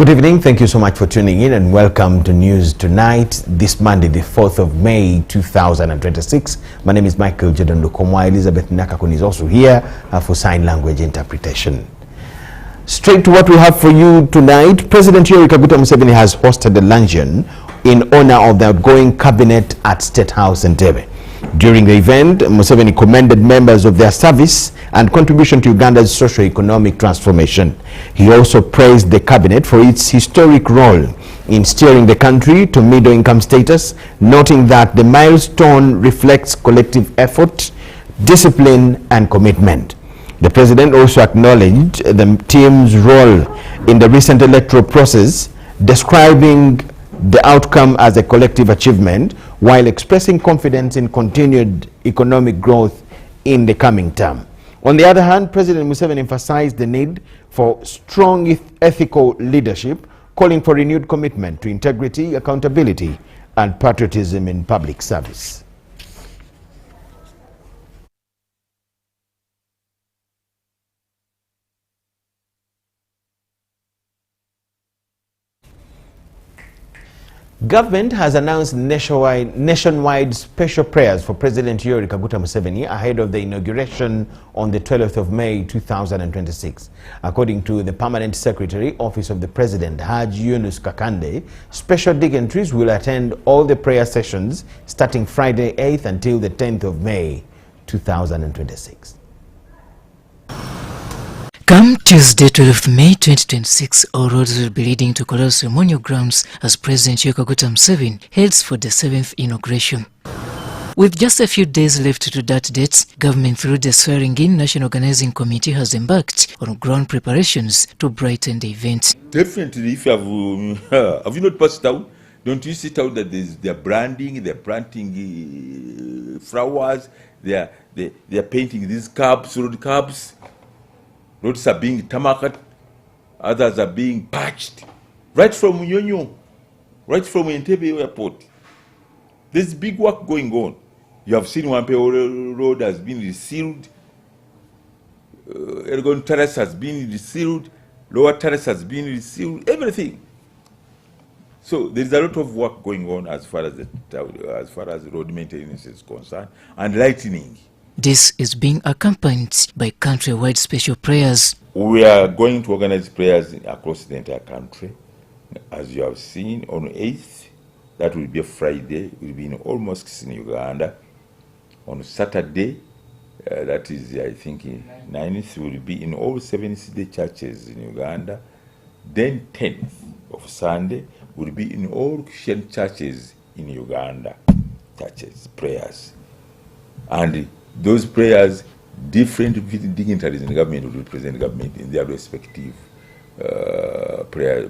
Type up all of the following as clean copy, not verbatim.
Good evening. Thank you so much for tuning in and welcome to News Tonight, this Monday, the 4th of May, 2026. My name is Micheal Lukomwa. Elizabeth Nakakun is also here for sign language interpretation. Straight to what we have for you tonight. President Yoweri Kaguta Museveni has hosted a luncheon in honor of the outgoing cabinet at State House Entebbe. During the event, Museveni commended members of their service and contribution to Uganda's socio-economic transformation. He also praised the cabinet for its historic role in steering the country to middle-income status, noting that the milestone reflects collective effort, discipline, and commitment. The president also acknowledged the team's role in the recent electoral process, describing the outcome as a collective achievement, while expressing confidence in continued economic growth in the coming term. On the other hand, President Museveni emphasized the need for strong ethical leadership, calling for renewed commitment to integrity, accountability, and patriotism in public service. Government has announced nationwide special prayers for President Yoweri Kaguta Museveni ahead of the inauguration on the 12th of May 2026. According to the Permanent Secretary, Office of the President, Haj Yunus Kakande, special dignitaries will attend all the prayer sessions starting Friday 8th until the 10th of May 2026. Come Tuesday, 12th May 2026, all roads will be leading to Kololo ceremonial grounds as President Yoweri Kaguta Museveni heads for the 7th inauguration. With just a few days left to that date, government through the Swearing-In National Organizing Committee has embarked on ground preparations to brighten the event. Definitely, if you have you not passed out, don't you sit out that they're branding, they're planting flowers, they're painting these curbs, road curbs. Roads are being tarmacked, others are being patched. Right from Nyonyo, right from Entebbe Airport. There's big work going on. You have seen Wampe Road has been resealed. Elgon Terrace has been resealed. Lower Terrace has been resealed. Everything. So there's a lot of work going on as far as road maintenance is concerned and lightening. This is being accompanied by country-wide special prayers. We are going to organize prayers across the entire country. As you have seen, on 8th, that will be a Friday, we'll be in all mosques in Uganda. On Saturday, that is, I think, 9th, will be in all 7th-day churches in Uganda. Then 10th of Sunday, will be in all Christian churches in Uganda. Churches, prayers. And those prayers, different dignitaries in the government will represent the government in their respective prayer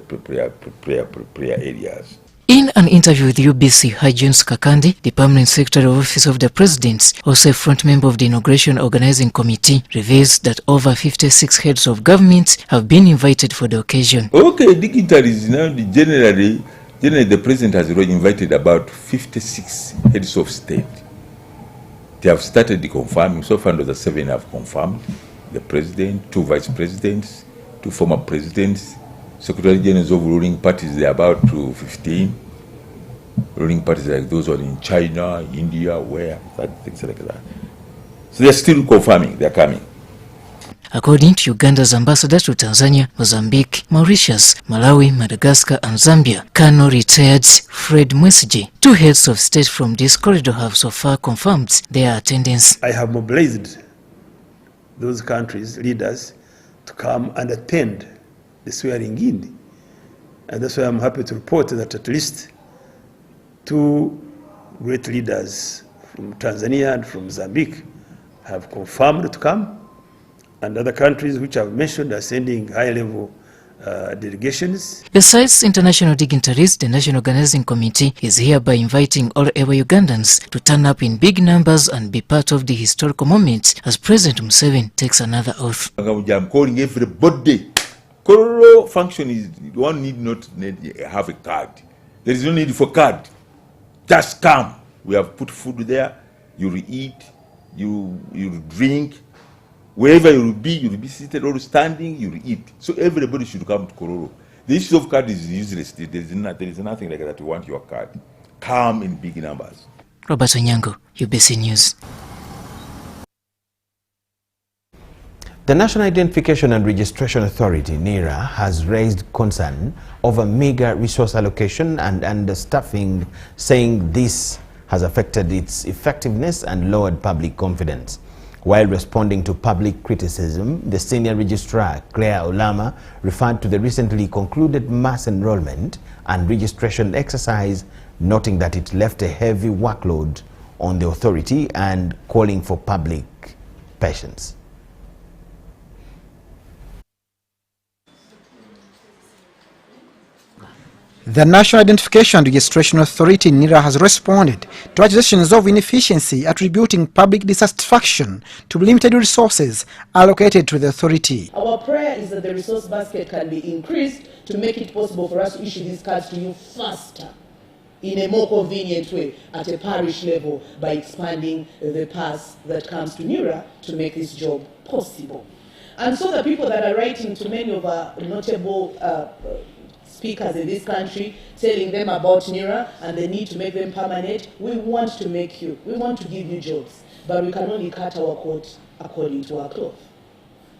areas. In an interview with UBC, Haj Yunus Kakande, the Permanent Secretary of Office of the President, also a front member of the Inauguration Organizing Committee, reveals that over 56 heads of government have been invited for the occasion. Okay, dignitaries now, generally the President has already invited about 56 heads of state. They have started confirming. So far, the 7 have confirmed. The President, 2 Vice Presidents, 2 former Presidents, Secretary Generals of ruling parties, they are about to 15. Ruling parties like those are in China, India, things like that. So they're still confirming, they're coming. According to Uganda's ambassador to Tanzania, Mozambique, Mauritius, Malawi, Madagascar, and Zambia, Colonel retired Fred Mwesige, 2 heads of state from this corridor have so far confirmed their attendance. I have mobilized those countries' leaders to come and attend the swearing-in. And that's why I'm happy to report that at least 2 great leaders from Tanzania and from Mozambique have confirmed to come. And other countries which I've mentioned are sending high-level delegations. Besides international dignitaries, the National Organizing Committee is hereby inviting all ever Ugandans to turn up in big numbers and be part of the historical moment as President Museveni takes another oath. I'm calling everybody. Kololo function is, one need not have a card. There is no need for card. Just come. We have put food there. You eat. You drink. Wherever you'll be seated or standing, you'll eat. So everybody should come to Kololo. The issue of card is useless. There is nothing like that. You want your card. Come in big numbers. Robert Onyango, UBC News. The National Identification and Registration Authority, NIRA, has raised concern over meager resource allocation and understaffing, saying this has affected its effectiveness and lowered public confidence. While responding to public criticism, the senior registrar, Claire Olama, referred to the recently concluded mass enrollment and registration exercise, noting that it left a heavy workload on the authority and calling for public patience. The National Identification and Registration Authority, NIRA, has responded to accusations of inefficiency, attributing public dissatisfaction to limited resources allocated to the authority. Our prayer is that the resource basket can be increased to make it possible for us to issue these cards to you faster, in a more convenient way, at a parish level, by expanding the pass that comes to NIRA to make this job possible. And so the people that are writing to many of our notable speakers in this country, telling them about NIRA and the need to make them permanent, we want to give you jobs, but we can only cut our coat according to our cloth.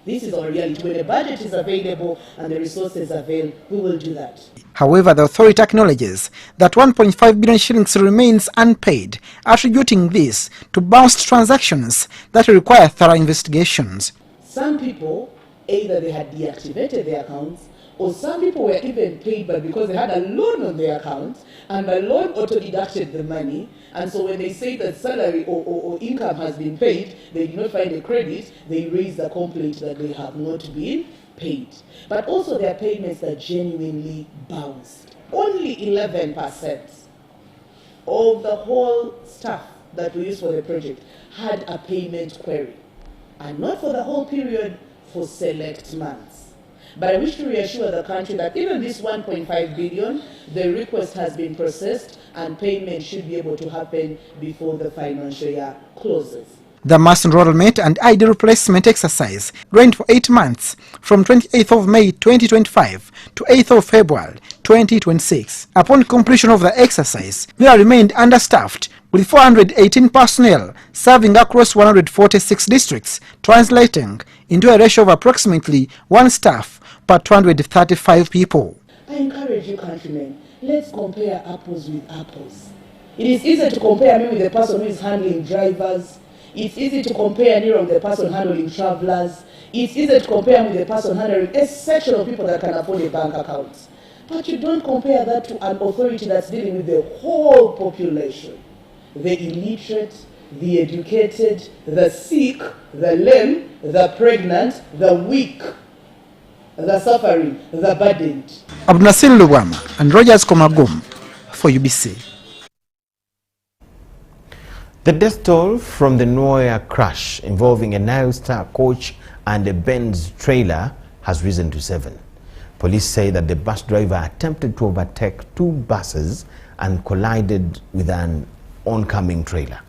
This is our reality. When the budget is available and the resources available, we will do that. However, the authority acknowledges that 1.5 billion shillings remains unpaid, attributing this to bounced transactions that require thorough investigations. Some people, either they had deactivated their accounts, or some people were even paid, but because they had a loan on their account, and the loan auto-deducted the money, and so when they say that salary or income has been paid, they did not find a credit, they raise a complaint that they have not been paid. But also there are payments that genuinely bounced. Only 11% of the whole staff that we used for the project had a payment query, and not for the whole period, for select months. But I wish to reassure the country that even this 1.5 billion, the request has been processed and payment should be able to happen before the financial year closes. The mass enrollment and ID replacement exercise ran for 8 months, from 28th of May 2025 to 8th of February 2026. Upon completion of the exercise, NIRA remained understaffed, with 418 personnel serving across 146 districts, translating into a ratio of approximately 1 staff per 235 people. I encourage you, countrymen, let's compare apples with apples. It is easy to compare me with the person who is handling drivers. It's easy to compare NIRA with the person handling travelers. It's easy to compare me with the person handling a section of people that can afford a bank account. But you don't compare that to an authority that's dealing with the whole population. The illiterate, the educated, the sick, the lame, the pregnant, the weak, the suffering, the burdened. Abdunasir Lukomwa and Rogers Komagum for UBC. The death toll from the NIRA crash involving a Nile Star coach and a Benz trailer has risen to 7. Police say that the bus driver attempted to overtake 2 buses and collided with an oncoming trailer.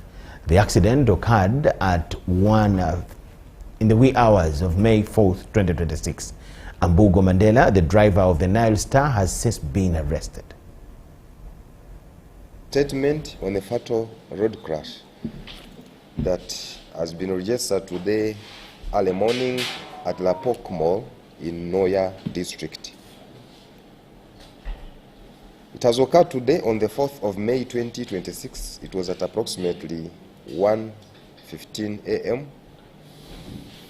The accident occurred at in the wee hours of May 4th, 2026. Ambugo Mandela, the driver of the Nile Star, has since been arrested. Statement on a fatal road crash that has been registered today early morning at Lapok Mall in NIRA district. It has occurred today on the 4th of May 2026. It was at approximately 1:15 a.m.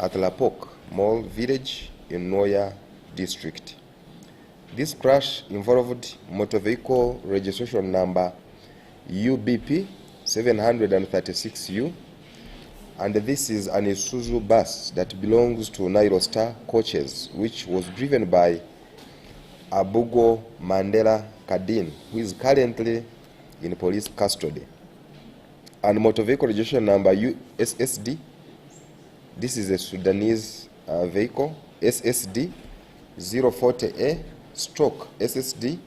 at Lapok Mall village in NIRA district. This crash involved motor vehicle registration number UBP 736U, and this is an Isuzu bus that belongs to Nile Star Coaches, which was driven by Ambugo Mandela Kadin, who is currently in police custody. And motor vehicle registration number USSD, this is a Sudanese vehicle, SSD 040A stroke SSD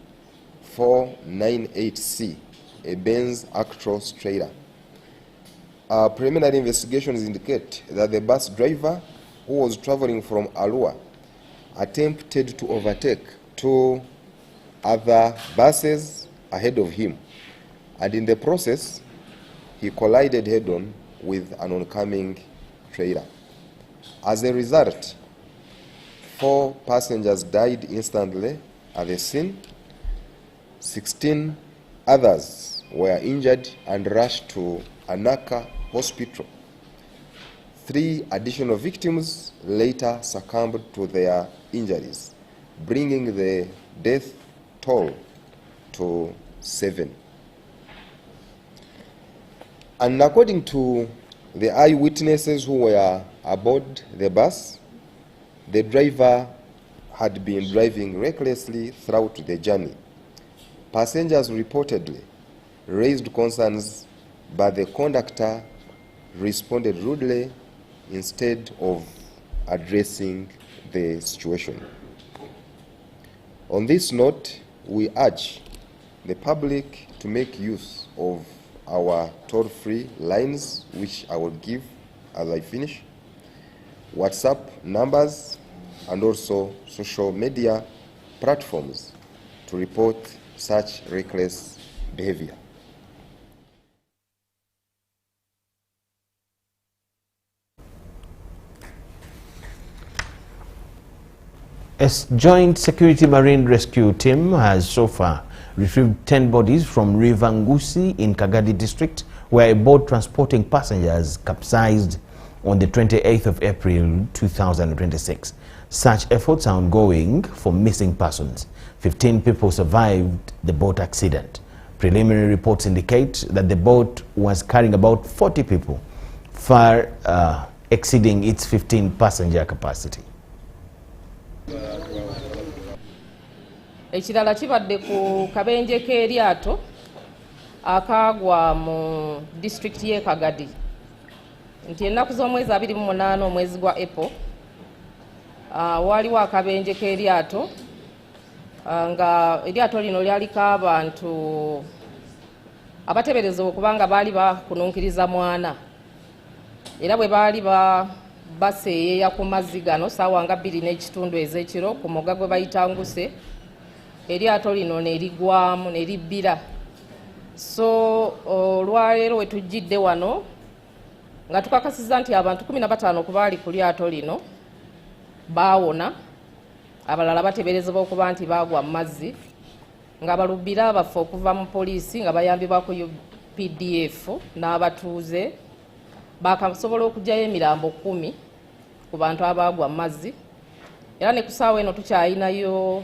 498C, a Benz Actros trailer. Preliminary investigations indicate that the bus driver, who was traveling from Arua, attempted to overtake 2 other buses ahead of him, and in the process, he collided head-on with an oncoming trailer. As a result, 4 passengers died instantly at the scene. 16 others were injured and rushed to Anaka Hospital. 3 additional victims later succumbed to their injuries, bringing the death toll to 7. And according to the eyewitnesses who were aboard the bus, the driver had been driving recklessly throughout the journey. Passengers reportedly raised concerns, but the conductor responded rudely instead of addressing the situation. On this note, we urge the public to make use of our toll-free lines, which I will give as I finish, WhatsApp numbers, and also social media platforms to report such reckless behavior. A joint security marine rescue team has so far retrieved 10 bodies from River Ngusi in Kagadi district, where a boat transporting passengers capsized on the 28th of April 2026. Such efforts are ongoing for missing persons. 15 people survived the boat accident. Preliminary reports indicate that the boat was carrying about 40 people, far exceeding its 15-passenger capacity. Ekirala kibadde ku kabenje k'eryato akagwa mu district y'e Kagadi nti ennaku z'omwezi 28 omwezi gwa April waliwo akabenje k'eryato nga eryato lino lyaliko abantu abateberezebwa okubanga baali bakununkiriza mwana era bwe baali baseeyeeya ku mazzi gano ssaawa nga 2:30 ez'ekiro ku mugga gwe bayita Nguse, eryato lino ne ligwamu ne libbira. So olwaleero we tujjidde wano nga tukakasiza nti abantu 15 ku baali ku lyato lino baawona, abalala bateberezebwa okuba nti baagwa mu mazzi, nga balubbira abafu okuva mu poliisi nga bayambibwa ku UPDF n'abatuuze bakasobola okuggyayo emirambo 10 ku bantu abaagwa mu mazzi. Era ne ku ssaawa eno tukyayinayo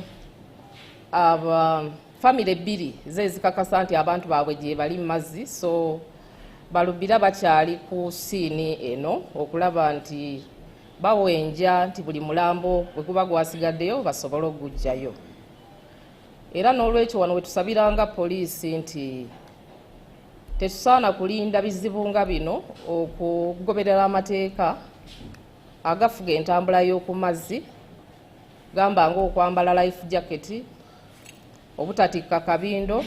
family 2 zezikakasa nti abantu baabwe gye bali mu mazzi, so balubbira bakyali ku siini eno okulaba nti bawenja nti buli mulambo bwe guba gwasigaddeyo basobole okuggyayo. Era n'olwekyo wano we tusabiranga poliisi nti tetusaana kulinda bizibu nga bino okugoberera amateeka agafuga entambula y'oku mazzi, gamba ng'okwambala life jacket, obutatikka kabindo,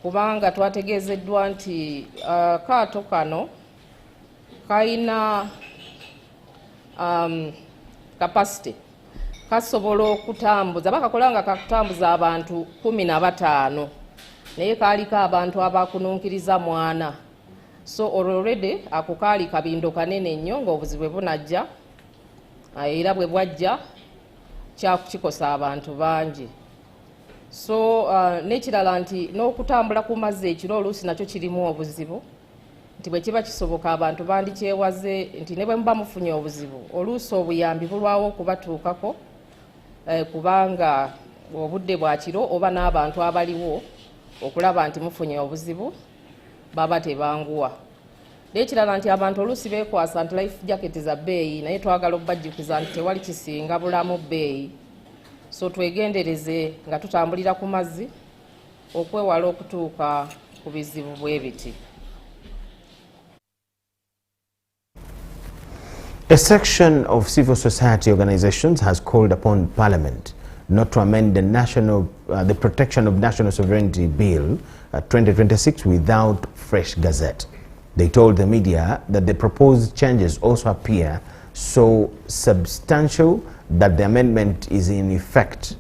kubanga twategeezeddwa nti kaato kano kalina capacity kasobola okutambuza bakakola nga kakutambuza abantu 15 naye kaaliko abantu abakununkiriza mwana, so already ako kaali kabindo kanene nnyo ng'obuzibu bwe bunajja era bwe bwajja kyakikosa abantu bangi. So n'ekirala nti n'okutambula ku mazzi ekiro oluusi nakyo kirimu obuzibu, nti bwe kiba kisoboka abantu bandikyewaze nti ne bwe muba mufunye obuzibu oluusi obuyambi bulwawo okubatuukako kubanga obudde bwa kiro oba n'abantu abaliwo okulaba nti mufunye obuzibu baba tebanguwa. N'ekirala nti abantu oluusi beekwasa nti life jacket za bbeeyi, naye twagala okubajjukiza nti tewali kisinga bulamu bbeeyi, so twegendereze nga tutambulira ku mazzi okwewala okutuuka ku bizibu bwe biti. A section of civil society organizations has called upon Parliament not to amend the Protection of National Sovereignty Bill 2026 without fresh gazette. They told the media that the proposed changes also appear so substantial that the amendment is in effect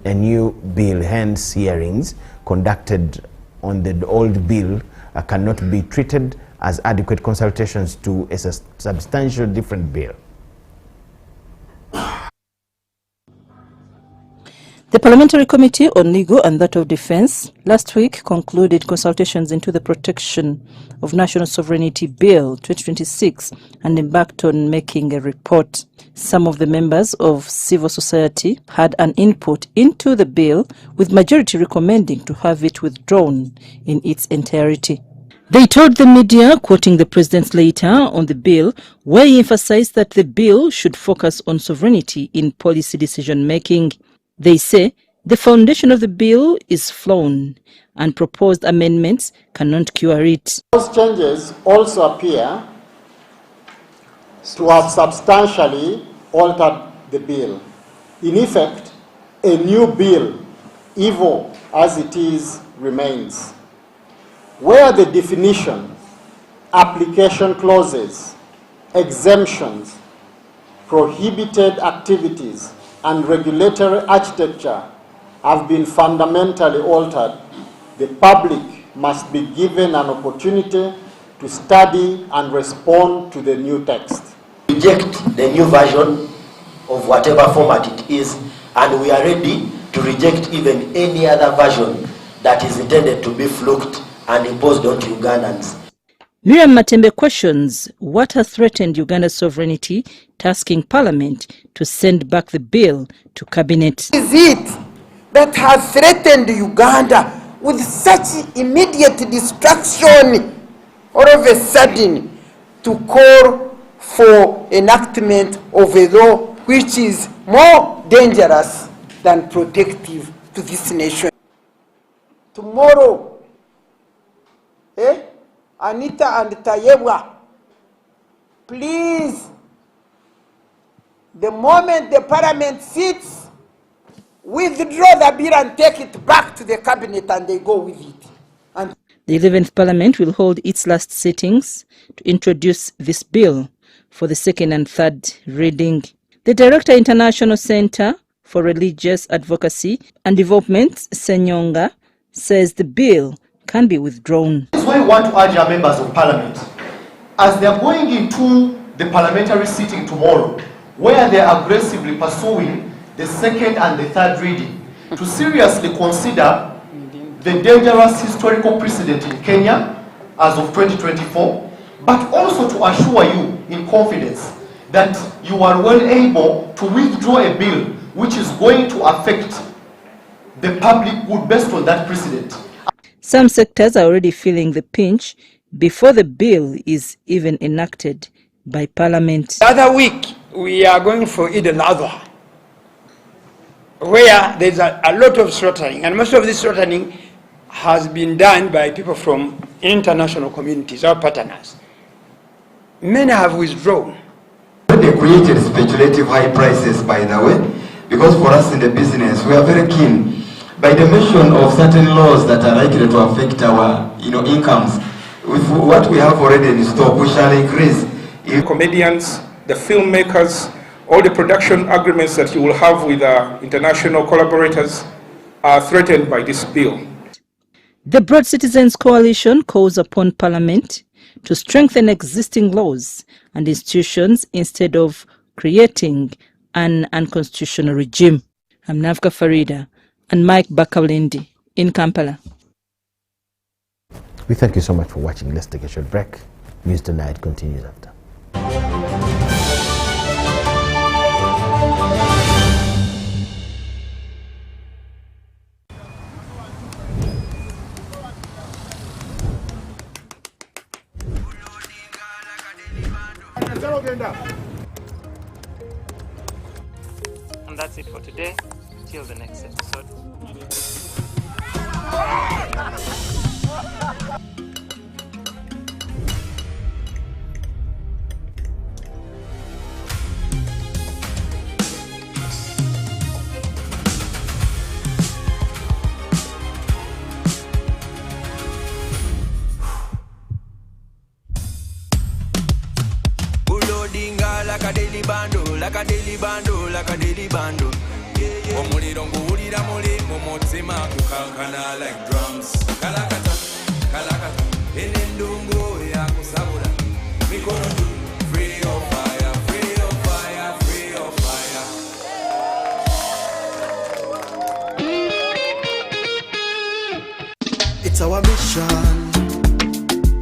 a new bill. Hence, hearings conducted on the old bill cannot be treated as adequate consultations to a substantial different bill. The Parliamentary Committee on Legal and that of Defence last week concluded consultations into the Protection of National Sovereignty Bill 2026 and embarked on making a report. Some of the members of civil society had an input into the bill, with majority recommending to have it withdrawn in its entirety. They told the media, quoting the President's letter on the bill, where he emphasized that the bill should focus on sovereignty in policy decision-making. They say the foundation of the bill is flawed and proposed amendments cannot cure it. Those changes also appear to have substantially altered the bill. In effect, a new bill, evil as it is, remains, where the definition, application clauses, exemptions, prohibited activities, and regulatory architecture have been fundamentally altered. The public must be given an opportunity to study and respond to the new text. Reject the new version of whatever format it is, and we are ready to reject even any other version that is intended to be fluked and imposed on Ugandans. Miriam Matembe questions what has threatened Uganda's sovereignty, tasking Parliament to send back the bill to Cabinet. Is it that has threatened Uganda with such immediate destruction all of a sudden to call for enactment of a law which is more dangerous than protective to this nation? Tomorrow, Anita and Tayebwa, please, the moment the Parliament sits, withdraw the bill and take it back to the Cabinet and they go with it. And the 11th Parliament will hold its last sittings to introduce this bill for the second and third reading. The Director, International Center for Religious Advocacy and Development, Senyonga, says the bill can be withdrawn. That's why we want to urge our members of Parliament, as they are going into the parliamentary sitting tomorrow, where they are aggressively pursuing the second and the third reading, to seriously consider the dangerous historical precedent in Kenya as of 2024, but also to assure you in confidence that you are well able to withdraw a bill which is going to affect the public good based on that precedent. Some sectors are already feeling the pinch before the bill is even enacted by Parliament. the other week, we are going for Eid al-Adha, where there's a lot of slaughtering, and most of this slaughtering has been done by people from international communities, our partners. Many have withdrawn. They created speculative high prices, by the way, because for us in the business, we are very keen by the mention of certain laws that are likely to affect our incomes. With what we have already in stock, we shall increase. The comedians, the filmmakers, all the production agreements that you will have with international collaborators are threatened by this bill. The Broad Citizens Coalition calls upon Parliament to strengthen existing laws and institutions instead of creating an unconstitutional regime. I'm Navka Farida and Mike Bakawlindi in Kampala. We thank you so much for watching. Let's take a short break. News Tonight continues after. And that's it for today. Till the next episode. Like a daily bando, like a daily bando, like a daily bando. Omuliro nguwulira like drums. Kalakata, kalakata, enendungu ya kusabula. Mikono juu, free of fire, free of fire, free of fire. It's our mission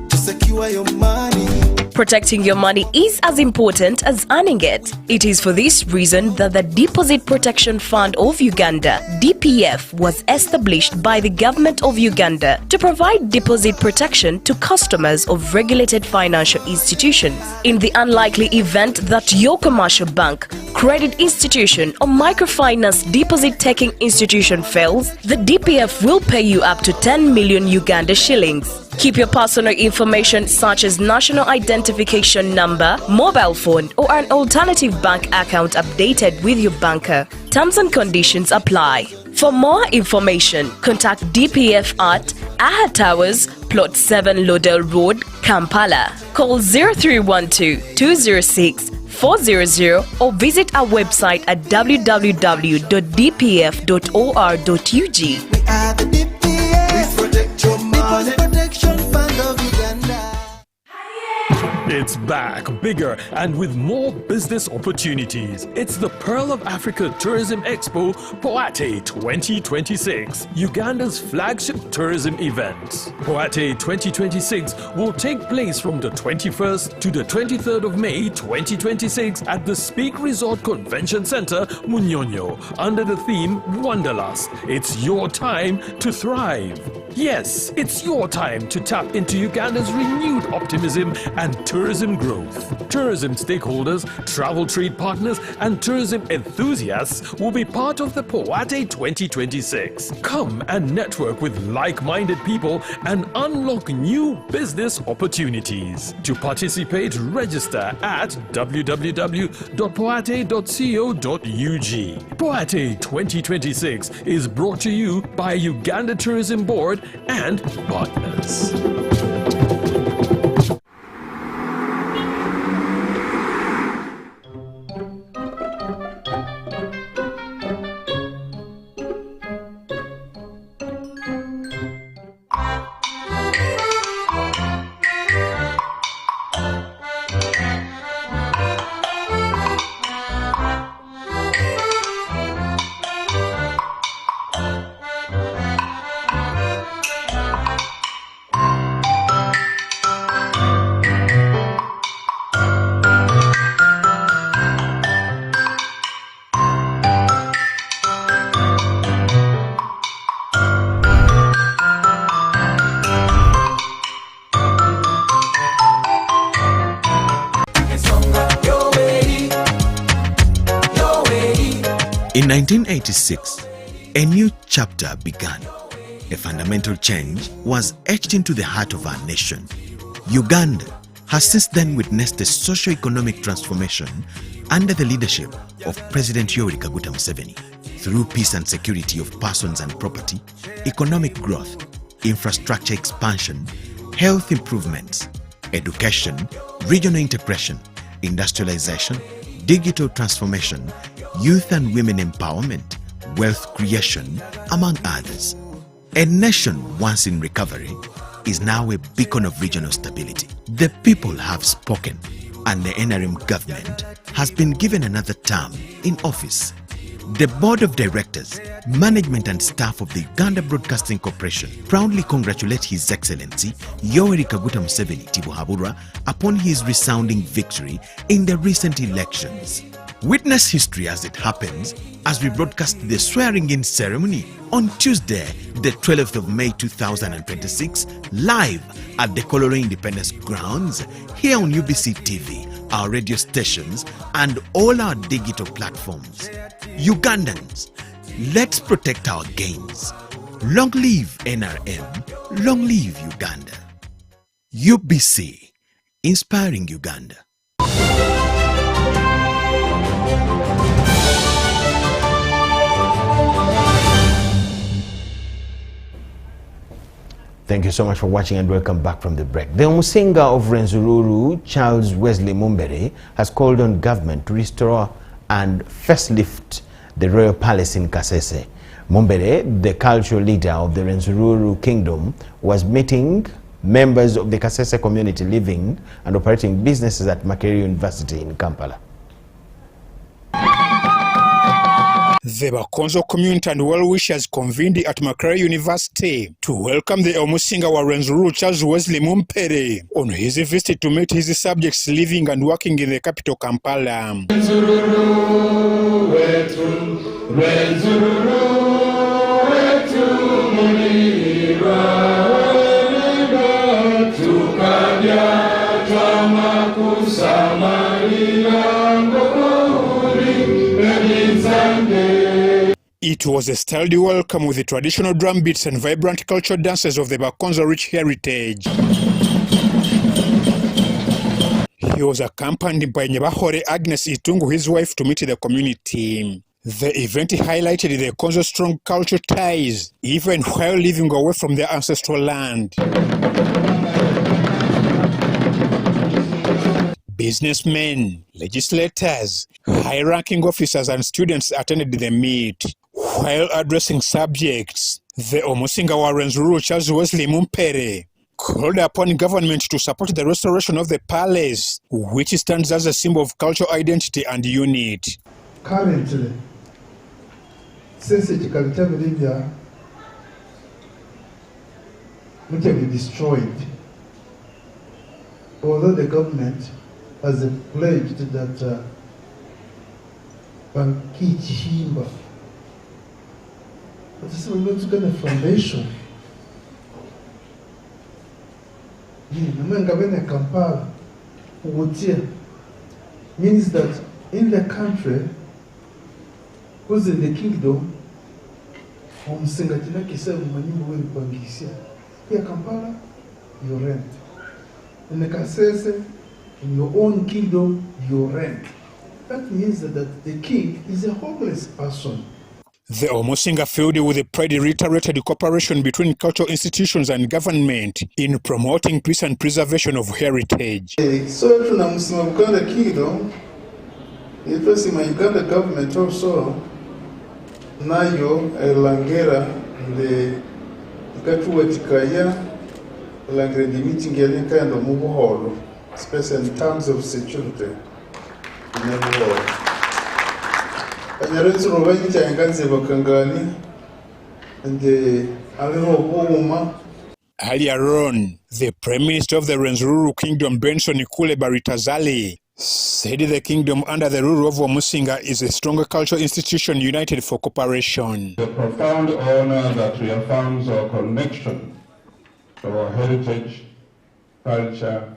to secure your money. Protecting your money is as important as earning it. It is for this reason that the Deposit Protection Fund of Uganda, DPF, was established by the government of Uganda to provide deposit protection to customers of regulated financial institutions. In the unlikely event that your commercial bank, credit institution or microfinance deposit-taking institution fails, the DPF will pay you up to 10 million Uganda shillings. Keep your personal information such as national identification number, mobile phone or an alternative bank account updated with your banker. Terms and conditions apply. For more information, contact DPF at Aha Towers, Plot 7 Lodell Road, Kampala. Call 0312-206-400 or visit our website at www.dpf.or.ug. We are the DPF. We protect your money. Protection Fund of Uganda. It's back, bigger and with more business opportunities. It's the Pearl of Africa Tourism Expo Poate 2026, Uganda's flagship tourism event. Poate 2026 will take place from the 21st to the 23rd of May 2026 at the Speak Resort Convention Center, Munyonyo, under the theme Wanderlust. It's your time to thrive. Yes, it's your time to tap into Uganda's renewed optimism and tourism growth. Tourism stakeholders, travel trade partners, and tourism enthusiasts will be part of the Poate 2026. Come and network with like-minded people and unlock new business opportunities. To participate, register at www.poate.co.ug. Poate 2026 is brought to you by Uganda Tourism Board and partners. In 1986, a new chapter began. A fundamental change was etched into the heart of our nation. Uganda has since then witnessed a socio-economic transformation under the leadership of President Yoweri Kaguta Museveni. Through peace and security of persons and property, economic growth, infrastructure expansion, health improvements, education, regional integration, industrialization, digital transformation, youth and women empowerment, wealth creation, among others. A nation once in recovery is now a beacon of regional stability. The people have spoken, and the NRM government has been given another term in office. The Board of Directors, Management and Staff of the Uganda Broadcasting Corporation proudly congratulate His Excellency Yoweri Kaguta Museveni Tibuhaburwa upon his resounding victory in the recent elections. Witness history as it happens as we broadcast the swearing-in ceremony on Tuesday, the 12th of May 2026, live at the Kololo Independence Grounds, here on UBC TV, our radio stations, and all our digital platforms. Ugandans, let's protect our gains. Long live NRM, long live Uganda. UBC, inspiring Uganda. Thank you so much for watching and welcome back from the break. The Musinga of Renzururu, Charles Wesley Mumbere, has called on government to restore and facelift the Royal Palace in Kasese. Mumbere, the cultural leader of the Rwenzururu Kingdom, was meeting members of the Kasese community living and operating businesses at Makerere University in Kampala. The Bakonzo community and well-wishers convened at Makerere University to welcome the Omusinga wa Rwenzururu Charles Wesley Mumpere on his visit to meet his subjects living and working in the capital Kampala. It was a sturdy welcome with the traditional drum beats and vibrant cultural dances of the Bakonzo rich heritage. He was accompanied by Nyabahore Agnes Itungu, his wife, to meet the community. The event highlighted the Konzo strong cultural ties, even while living away from their ancestral land. Businessmen, legislators, high-ranking officers and students attended the meet. While addressing subjects, the Omusinga wa Rwenzururu Charles Wesley Mumpere called upon government to support the restoration of the palace, which stands as a symbol of cultural identity and unity. Currently, since it can be destroyed, although the government has pledged that Bankichimba, but this is not going to foundation. Kampala means that in the country, who's in the kingdom, here Kampala, you rent. In the Kasese, in your own kingdom, you rent. That means that the king is a homeless person. The Omusinga field with the pride reiterated cooperation between cultural institutions and government in promoting peace and preservation of heritage. So to Namusima Uganda Kingdom, it was in my Uganda government also, Nayo, Langera, the Gatuatikaya, Langera, the meeting getting kind of move hall, especially in terms of security. And earlier on, the Prime Minister of the Rwenzururu Kingdom, Benson Ikule Baritazali, said the kingdom under the rule of Omusinga is a stronger cultural institution united for cooperation. The profound honor that reaffirms our connection to our heritage, culture,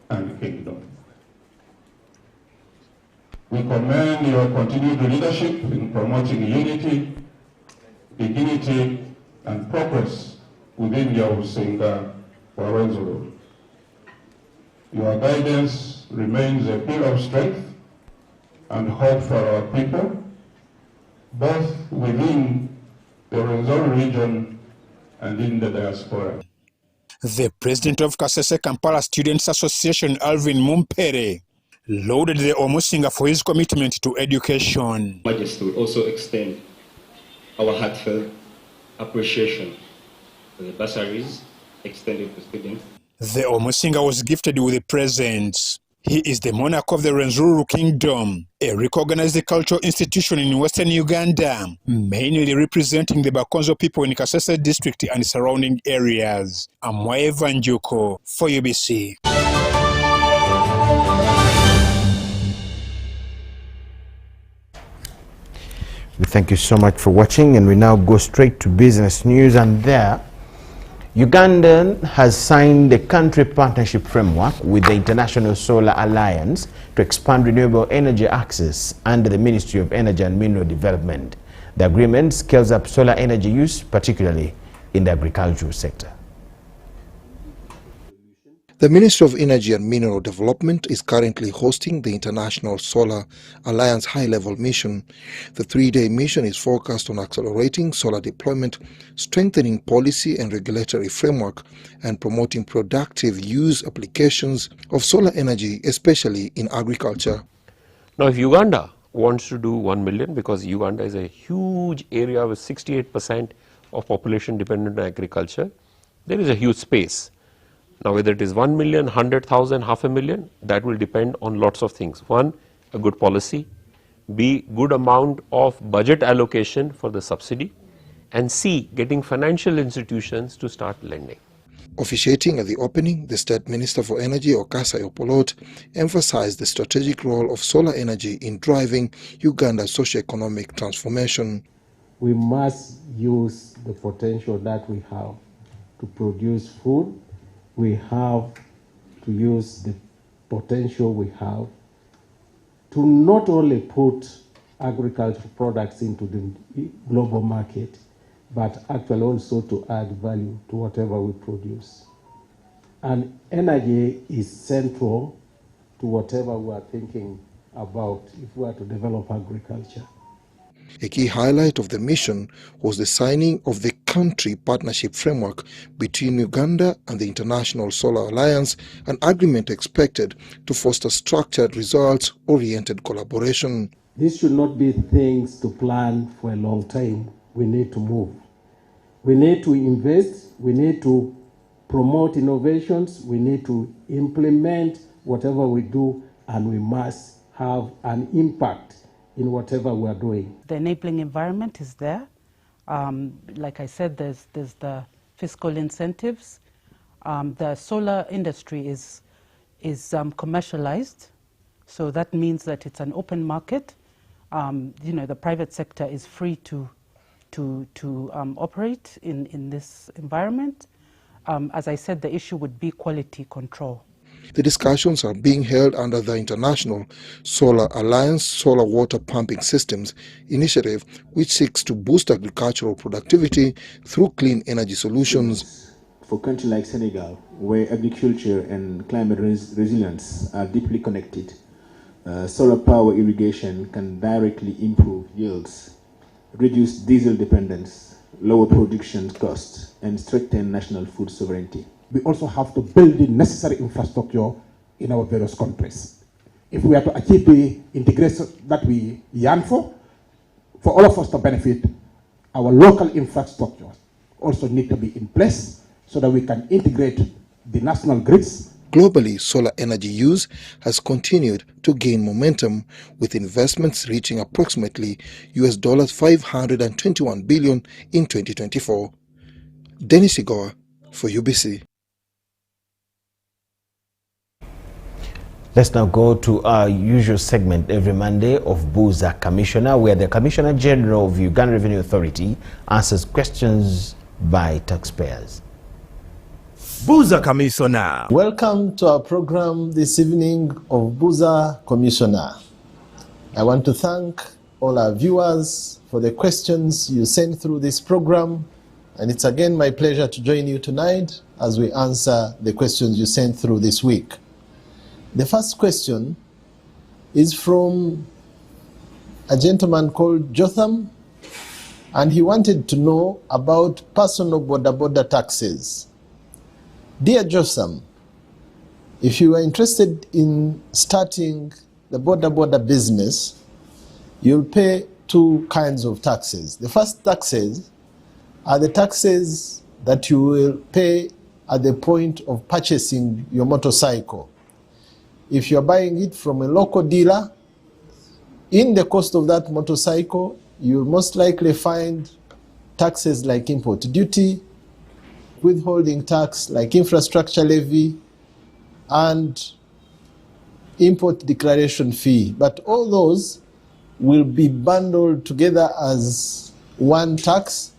and kingdom. We commend your continued leadership in promoting unity, dignity, and progress within the Omusinga wa Rwenzururu. Your guidance remains a pillar of strength and hope for our people, both within the Rwenzururu region and in the diaspora. The president of Kasese Kampala Students Association, Alvin Mumpere, lauded the Omusinga for his commitment to education. Majesty will also extend our heartfelt appreciation for the bursaries extended to students. The Omusinga was gifted with presents. He is the monarch of the Rwenzururu Kingdom, a recognized cultural institution in western Uganda, mainly representing the Bakonzo people in Kasese district and surrounding areas. Amwaye Vanjuko for UBC. We thank you so much for watching, and we now go straight to business news. And there, Uganda has signed a country partnership framework with the International Solar Alliance to expand renewable energy access under the Ministry of Energy and Mineral Development. The agreement scales up solar energy use, particularly in the agricultural sector. The Ministry of Energy and Mineral Development is currently hosting the International Solar Alliance High-Level Mission. The three-day mission is focused on accelerating solar deployment, strengthening policy and regulatory framework, and promoting productive use applications of solar energy, especially in agriculture. Now, if Uganda wants to do 1 million because Uganda is a huge area with 68% of population dependent on agriculture. There is a huge space. Now whether it is 1 million, 100,000, 500,000, that will depend on lots of things. One, a good policy. B, good amount of budget allocation for the subsidy. And C, getting financial institutions to start lending. Officiating at the opening, the State Minister for Energy, Okasa Opolot, emphasized the strategic role of solar energy in driving Uganda's socio-economic transformation. We must use the potential that we have to produce food. We have to use the potential we have to not only put agricultural products into the global market, but actually also to add value to whatever we produce. And energy is central to whatever we are thinking about if we are to develop agriculture. A key highlight of the mission was the signing of the country partnership framework between Uganda and the International Solar Alliance, an agreement expected to foster structured, results-oriented collaboration. This should not be things to plan for a long time. We need to move. We need to invest, we need to promote innovations, we need to implement whatever we do, and we must have an impact in whatever we are doing. The enabling environment is there. Like I said, there's the fiscal incentives. The solar industry is commercialized, so that means that it's an open market. The private sector is free to operate in this environment. As I said, the issue would be quality control. The discussions are being held under the International Solar Alliance Solar Water Pumping Systems initiative, which seeks to boost agricultural productivity through clean energy solutions. For countries like Senegal, where agriculture and climate resilience are deeply connected, solar power irrigation can directly improve yields, reduce diesel dependence, lower production costs, and strengthen national food sovereignty. We also have to build the necessary infrastructure in our various countries. If we are to achieve the integration that we yearn for all of us to benefit, our local infrastructure also need to be in place so that we can integrate the national grids. Globally, solar energy use has continued to gain momentum, with investments reaching approximately US $521 billion in 2024. Dennis Igoa for UBC. Let's now go to our usual segment every Monday of Buza Commissioner, where the Commissioner General of Uganda Revenue Authority answers questions by taxpayers. Buza Commissioner. Welcome to our program this evening of Buza Commissioner. I want to thank all our viewers for the questions you sent through this program, and it's again my pleasure to join you tonight as we answer the questions you sent through this week. The first question is from a gentleman called Jotham, and he wanted to know about personal border taxes. Dear Jotham, if you are interested in starting the border business, you'll pay two kinds of taxes. The first taxes are the taxes that you will pay at the point of purchasing your motorcycle. If you're buying it from a local dealer, in the cost of that motorcycle, you'll most likely find taxes like import duty, withholding tax like infrastructure levy, and import declaration fee. But all those will be bundled together as one tax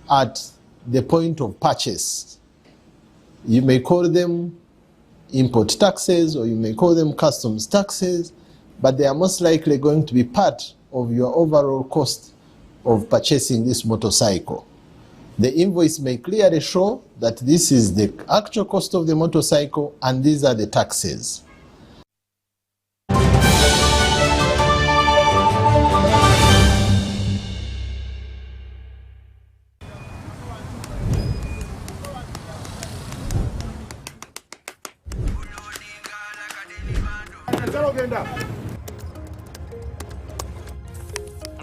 at the point of purchase. You may call them import taxes, or you may call them customs taxes, but they are most likely going to be part of your overall cost of purchasing this motorcycle. The invoice may clearly show that this is the actual cost of the motorcycle and these are the taxes.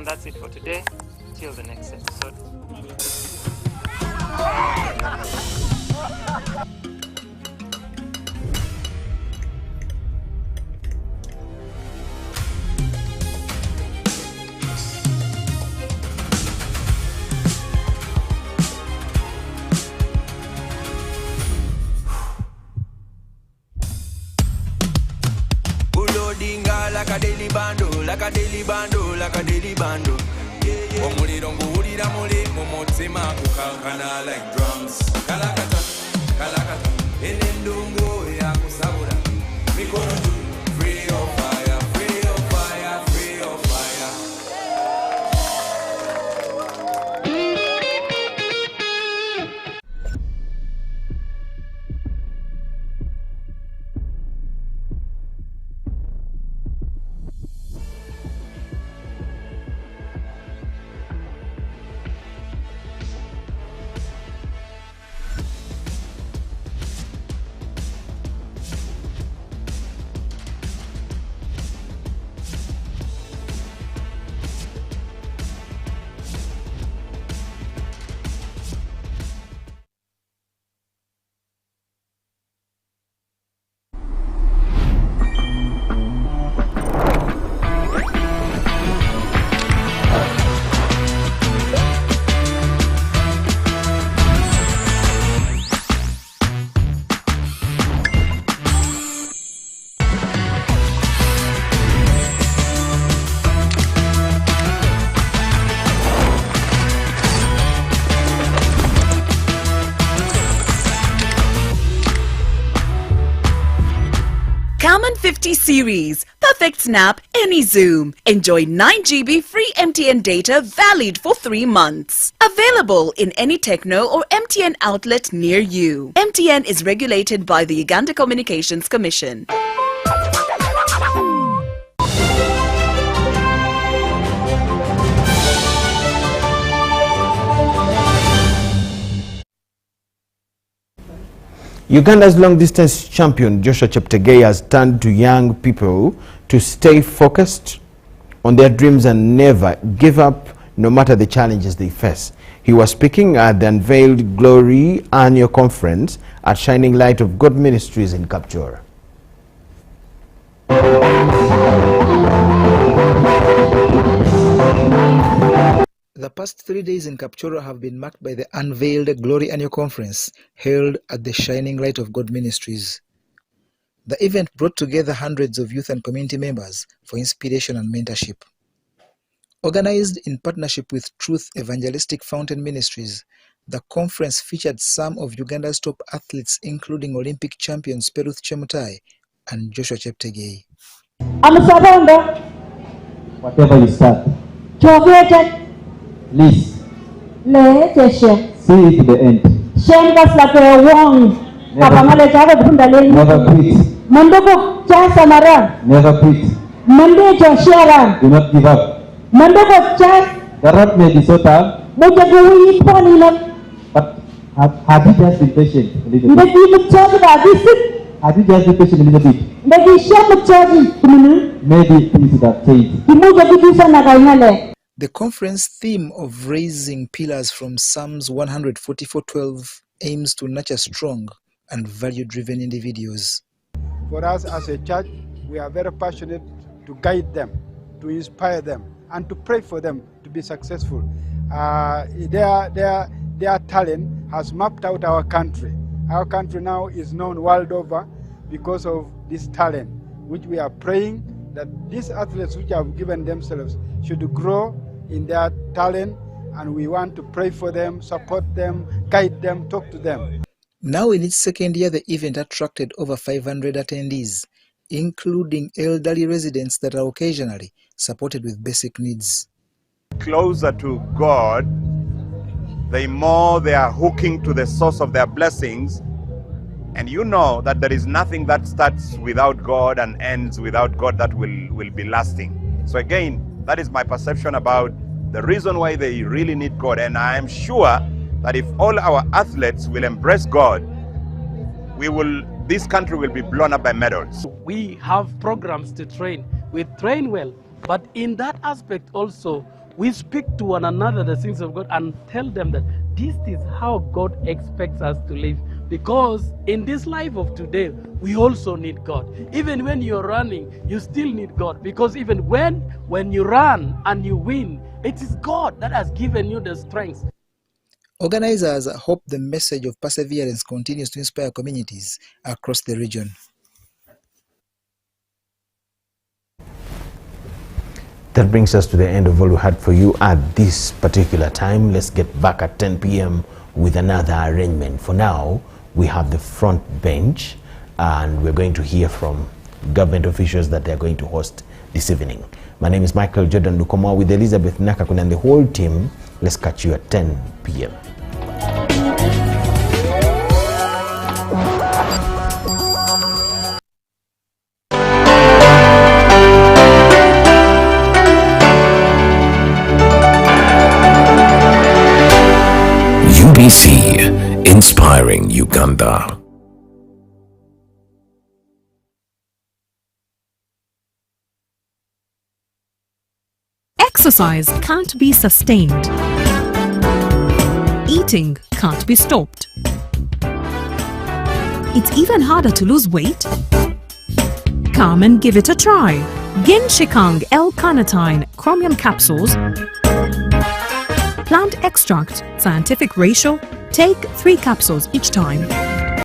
that's it for today. Till the next episode. Like a daily bando, like a daily bando, like a daily bando. Omuliro nguwulira muli mu mutima kukankana like drums. Kalakata, kalakata, enendungu ya kusabula. Mikono juu, free of fire, free of fire, free of fire. Common 50 series. Perfect snap, any zoom. Enjoy 9 GB free MTN data valid for 3 months. Available in any Techno or MTN outlet near you. MTN is regulated by the Uganda Communications Commission. Uganda's long-distance champion Joshua Cheptegei has turned to young people to stay focused on their dreams and never give up no matter the challenges they face. He was speaking at the Unveiled Glory Annual Conference at Shining Light of God Ministries in Kapchora. The past 3 days in Kapchora have been marked by the Unveiled Glory Annual Conference held at the Shining Light of God Ministries. The event brought together hundreds of youth and community members for inspiration and mentorship. Organized in partnership with Truth Evangelistic Fountain Ministries, the conference featured some of Uganda's top athletes, including Olympic champions Peruth Chemutai and Joshua Cheptegei. I'm a surrender. Whatever you start. Please. See it to the end. Never quit. Never quit. Do not give up. The road may be so tough, but have you just been patient a little bit? Have you just been patient a little bit? Maybe things would have changed. The conference theme of raising pillars from Psalms 144:12 aims to nurture strong and value-driven individuals. For us as a church, we are very passionate to guide them, to inspire them, and to pray for them to be successful. Their talent has mapped out our country. Our country now is known world over because of this talent, which we are praying that these athletes which have given themselves should grow in their talent, and we want to pray for them, support them, guide them, talk to them. Now in its second year, the event attracted over 500 attendees, including elderly residents that are occasionally supported with basic needs. Closer to God, the more they are hooking to the source of their blessings, and you know that there is nothing that starts without God and ends without God that will be lasting. So again, that is my perception about the reason why they really need God. And I am sure that if all our athletes will embrace God, this country will be blown up by medals. We have programs to train. We train well, but in that aspect also, we speak to one another the things of God and tell them that this is how God expects us to live. Because in this life of today, we also need God. Even when you're running, you still need God. Because even when you run and you win, it is God that has given you the strength. Organizers hope the message of perseverance continues to inspire communities across the region. That brings us to the end of all we had for you at this particular time. Let's get back at 10 p.m. with another arrangement. For now, we have the front bench, and we're going to hear from government officials that they're going to host this evening. My name is Micheal Jordan Lukomwa with Elizabeth Nakakun and the whole team. Let's catch you at 10 p.m. UBC, inspiring Uganda. Exercise can't be sustained. Eating can't be stopped. It's even harder to lose weight. Come and give it a try. Ginshikang L-carnitine chromium capsules. Plant extract, scientific ratio. Take 3 capsules each time.